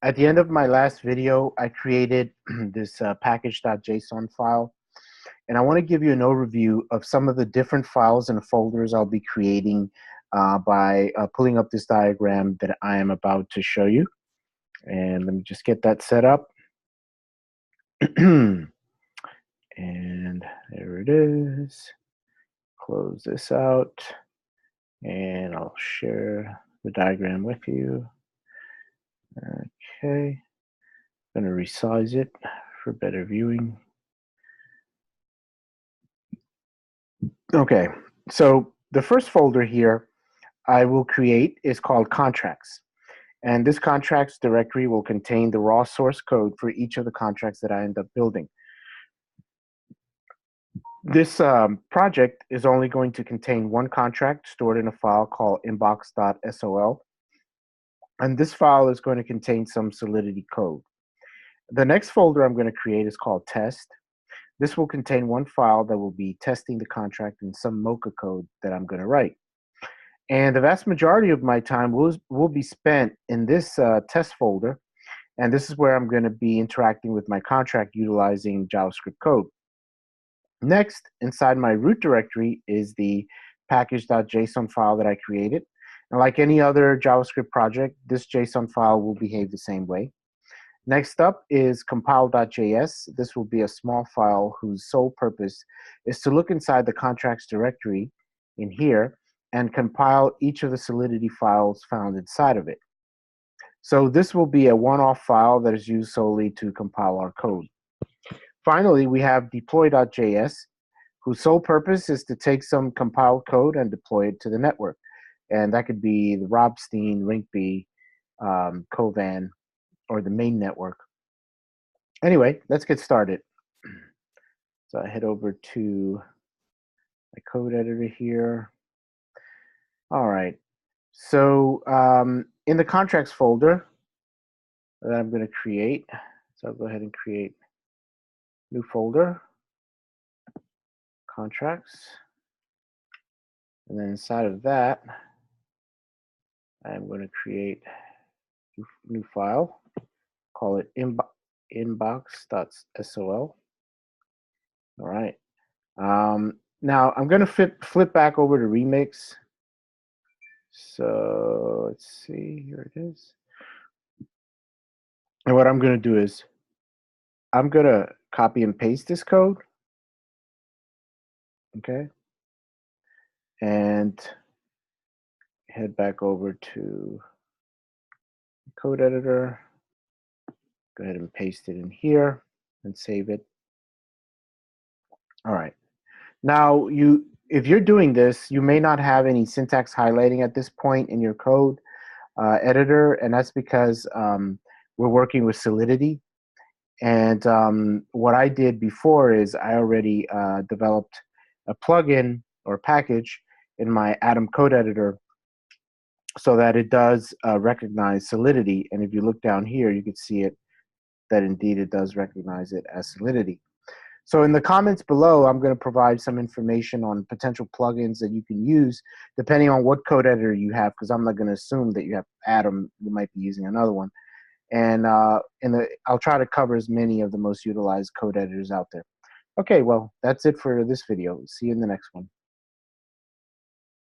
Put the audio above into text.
At the end of my last video, I created this package.json file, and I want to give you an overview of some of the different files and folders I'll be creating by pulling up this diagram that I am about to show you. And let me just get that set up. And there it is. Close this out, and I'll share the diagram with you. Okay, I'm going to resize it for better viewing. Okay, so the first folder here I will create is called contracts. And this contracts directory will contain the raw source code for each of the contracts that I end up building. This project is only going to contain one contract stored in a file called inbox.sol. And this file is going to contain some Solidity code. The next folder I'm going to create is called test. This will contain one file that will be testing the contract and some Mocha code that I'm going to write. And the vast majority of my time will be spent in this test folder. And this is where I'm going to be interacting with my contract utilizing JavaScript code. Next, inside my root directory is the package.json file that I created. And like any other JavaScript project, this JSON file will behave the same way. Next up is compile.js. This will be a small file whose sole purpose is to look inside the contracts directory in here and compile each of the Solidity files found inside of it. So this will be a one-off file that is used solely to compile our code. Finally, we have deploy.js, whose sole purpose is to take some compiled code and deploy it to the network. And that could be the Robstein, Rinkeby, Kovan, or the main network. Anyway, let's get started. So I head over to my code editor here. All right. So in the contracts folder that I'm going to create, so I'll go ahead and create new folder, contracts. And then inside of that, I'm going to create a new file, call it inbox.sol. All right. Now I'm going to flip back over to Remix. So let's see, here it is. And what I'm going to do is I'm going to copy and paste this code. Okay. And head back over to the code editor. Go ahead and paste it in here and save it. All right. Now, if you're doing this, you may not have any syntax highlighting at this point in your code editor, and that's because we're working with Solidity. And what I did before is I already developed a plugin or package in my Atom code editor so that it does recognize Solidity. And if you look down here, you can see it that indeed it does recognize it as Solidity. So in the comments below, I'm going to provide some information on potential plugins that you can use depending on what code editor you have, because I'm not going to assume that you have Atom. You might be using another one. And I'll try to cover as many of the most utilized code editors out there. Okay, well, that's it for this video. See you in the next one.